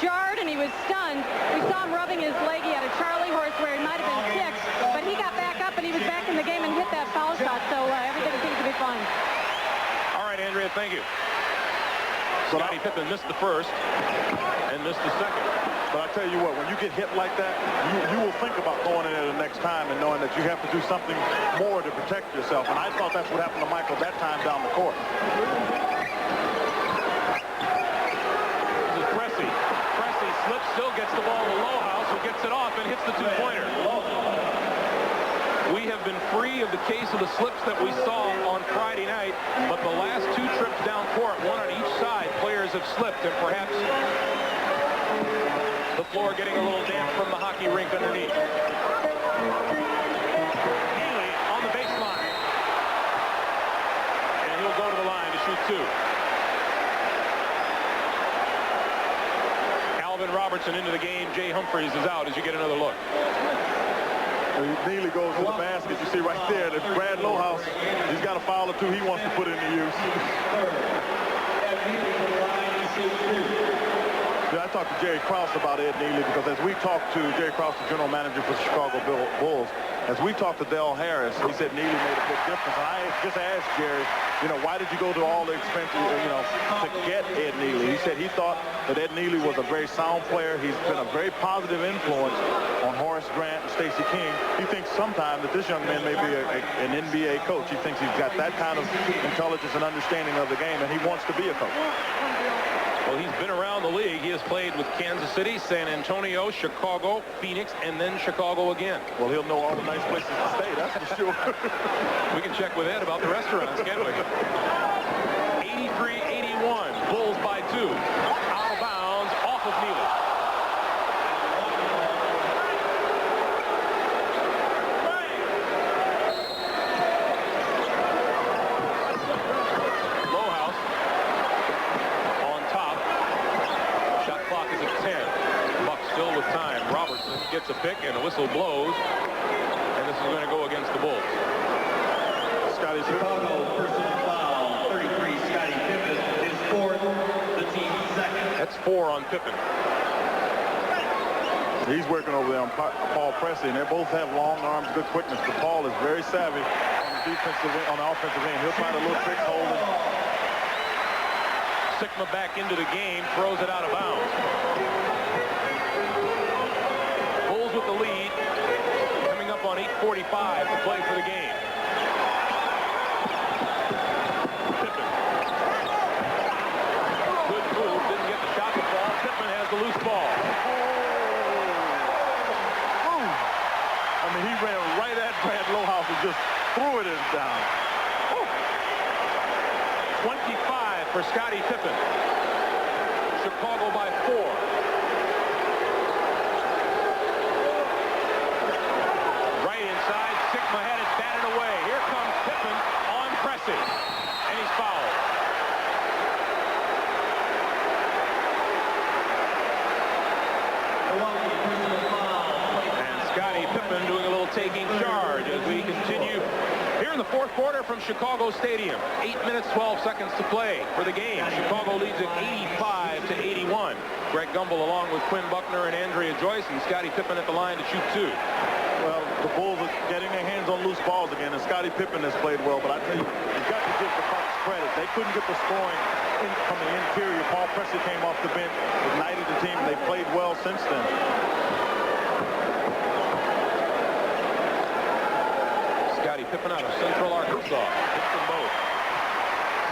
jarred and he was stunned. We saw him rubbing his leg. He had a Charlie horse where he might have been sick, but he got back up and he was back in the game and hit that foul shot. So everything seems to be fine. All right, Andrea, thank you. Scottie Pippen missed the first and missed the second. But I tell you what, when you get hit like that, you will think about going in there the next time and knowing that you have to do something more to protect yourself. And I thought that's what happened to Michael that time down the court. This is Pressey. Pressey slips, still gets the ball to Lohaus, who gets it off and hits the two-pointer. We have been free of the case of the slips that we saw on Friday night, but the last two trips down court, one on each side, players have slipped, and perhaps the floor getting a little damp from the hockey rink underneath. Healy on the baseline. And he'll go to the line to shoot two. Alvin Robertson into the game. Jay Humphries is out as you get another look. Neely goes to the basket. You see right there that Brad Lohaus, he's got a foul or two he wants to put into use. I talked to Jerry Krause about Ed Neely because as we talked to Jerry Krause, the general manager for the Chicago Bulls, as we talked to Del Harris, he said Neely made a big difference. And I just asked Jerry, why did you go to all the expense, to get Ed Neely? He said he thought that Ed Neely was a very sound player. He's been a very positive influence on Horace Grant and Stacey King. He thinks sometime that this young man may be an NBA coach. He thinks he's got that kind of intelligence and understanding of the game, and he wants to be a coach. Well, he's been around the league. He has played with Kansas City, San Antonio, Chicago, Phoenix, and then Chicago again. Well, he'll know all the nice places to stay, that's for sure. We can check with Ed about the restaurants, can't we? 83-81, Bulls by 2. Out of bounds, off of Neely. Gets a pick and a whistle blows, and this is going to go against the Bulls. Scottie Chicago personal foul, 33. Scottie Pippen is fourth, the team's second. That's 4 on Pippen. He's working over there on Paul Pressey, and they both have long arms, good quickness. But Paul is very savvy on the offensive end. He'll find a little trick holding. Sigma back into the game, throws it out of bounds. With the lead, coming up on 8:45 to play for the game. Pippen. Good move, didn't get the shot to fall. Pippen has the loose ball. I mean, he ran right at Brad Lohaus and just threw it down. 25 for Scottie Pippen. Chicago by 4. Sigma had it batted away. Here comes Pippen on Pressey, and he's fouled. And Scottie Pippen doing a little taking charge as we continue here in the fourth quarter from Chicago Stadium. 8 minutes, 12 seconds to play for the game. Chicago leads it 85-81. Greg Gumbel along with Quinn Buckner and Andrea Joyce, and Scottie Pippen at the line to shoot 2. Well, the Bulls are getting their hands on loose balls again, and Scottie Pippen has played well. But I tell you, you've got to give the Bucks credit. They couldn't get the scoring from the interior. Paul Pressey came off the bench, ignited the team, and they played well since then. Scottie Pippen out of Central Arkansas. Hits them both.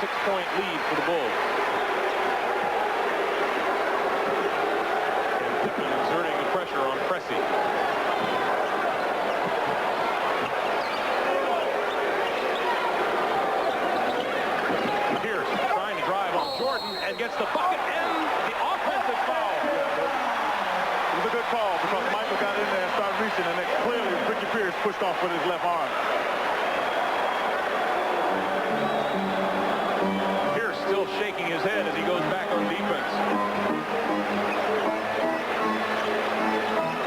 6-point lead for the Bulls. And Pippen exerting the pressure on Pressey. And gets the bucket and the offensive foul. It was a good call because Michael got in there and started reaching, and it clearly Ricky Pierce pushed off with his left arm. Pierce still shaking his head as he goes back on defense.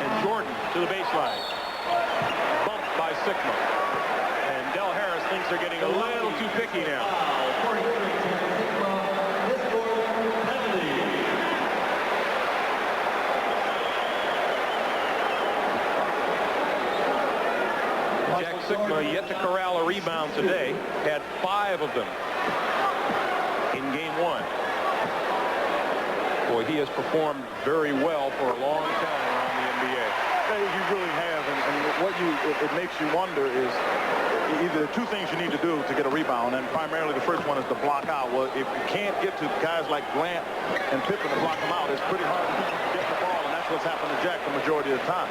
And Jordan to the baseline. Bumped by Sigma. And Del Harris thinks they're getting a little too picky now. yet to corral a rebound today. Had 5 of them in game 1. Boy, he has performed very well for a long time around the NBA. He really has, and what it makes you wonder is either 2 things you need to do to get a rebound, and primarily the first one is to block out. Well, if you can't get to guys like Grant and Pippen to block them out, it's pretty hard to get the ball, and that's what's happened to Jack the majority of the time.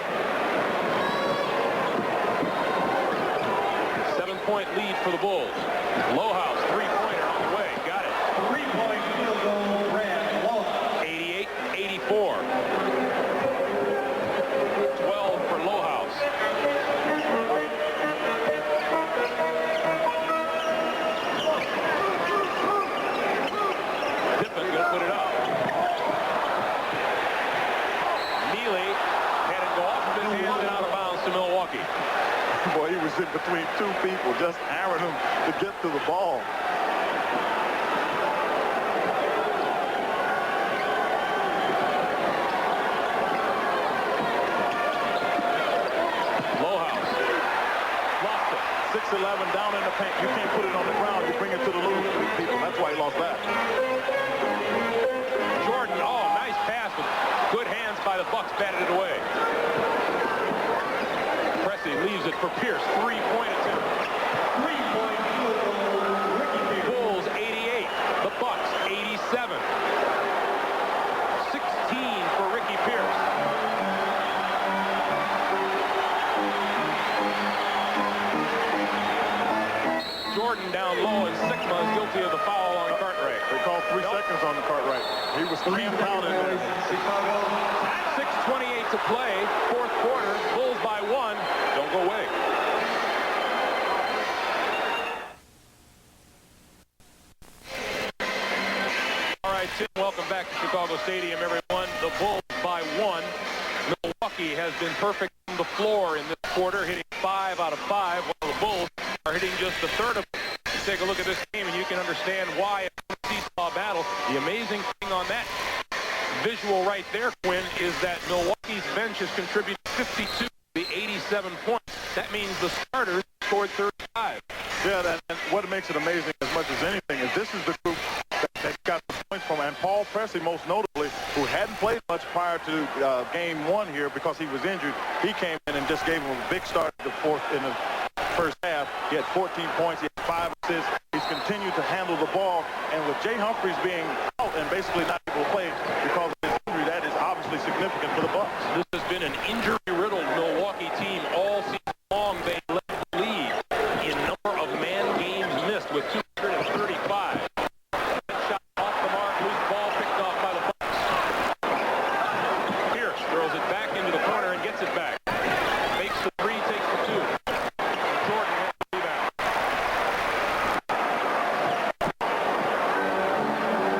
7-point lead for the Bulls. Lohaus, 3-pointer on the way. Got it. 3-point field goal, Brad Lohaus. 88-84. 12 for Lohaus. Pippen gonna put it up. Neely had it go off of his hands and out of bounds to Milwaukee. Boy, he was in between 2 people, just hammering him to get to the ball. Lohaus lost it. 6'11", down in the paint. You can't put it on the ground. You bring it to the loose people. That's why he lost that. Jordan, oh, nice pass with good hands by the Bucks, batted it away. Pressey leaves it for Pierce. 3-point attempt. 3-point field goal, Ricky Pierce. Bulls 88. The Bucks 87. 16 for Ricky Pierce. Jordan down low, and Sigma is guilty of the foul on Cartwright. They called 3 seconds on the Cartwright. He was 3 pounded there. Chicago. 6:28 to play, 4th quarter. Bulls by 1. Don't go away. All right, Tim, welcome back to Chicago Stadium, everyone. The Bulls by 1. Milwaukee has been perfect on the floor in this quarter, hitting 5 out of 5, while the Bulls are hitting just a third of it. Take a look at this game, and you can understand why it's a seesaw battle. The amazing thing on that visual right there, Quinn, is that Milwaukee's bench has contributed 52 to the 87 points. That means the starters scored 35. Yeah, and what makes it amazing as much as anything is this is the group that got the points from, and Paul Pressey most notably, who hadn't played much prior to game 1 here because he was injured. He came in and just gave him a big start in the first half. He had 14 points. He had 5 assists. He's continued to handle the ball, and with Jay Humphries being out and basically not able to play because of his injury, that is obviously significant for the Bucks. This has been an injury-riddled Milwaukee team all season long. They led the lead in number of man games missed with 235. Shot off the mark, loose ball picked off by the Bucks. Pierce throws it back into the corner and gets it back. Makes the 3, takes the 2. Jordan has the rebound.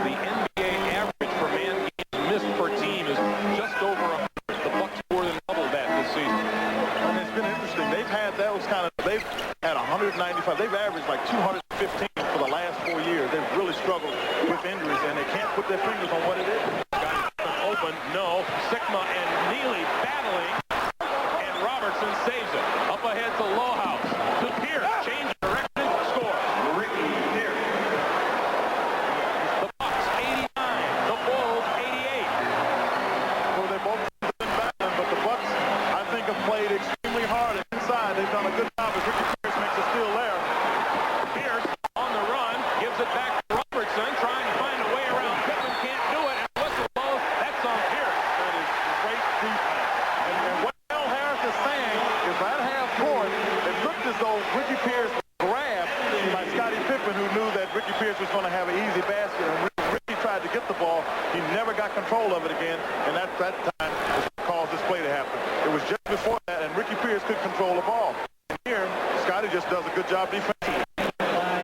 The NBA average for man games missed per team is just over 100. The Bucks more than doubled that this season. And it's been interesting. They've had 195. They've averaged like 215 for the last 4 years. They've really struggled with injuries, and they can't put their fingers on what it is. Got it open. No. Sigma and Neely battling, and Robertson saves it. Up ahead to Lohaus. To Pierce. Change direction. Score. Ricky Pierce. The Bucks 89. The Bulls 88. Well, they've both been battling, but the Bucks, I think, have played extremely hard inside. They've done a good job as Ricky Pierce makes a steal there. Pierce on the run. Gives it back to Robertson. Trying to find a way around Pippen. Can't do it. And whistle blows. That's on Pierce. That is great defense. And what Del Harris is saying is at half court, it looked as though Ricky Pierce was grabbed by Scottie Pippen, who knew that Ricky Pierce was going to have an easy basket. And when Ricky tried to get the ball, he never got control of it again. And that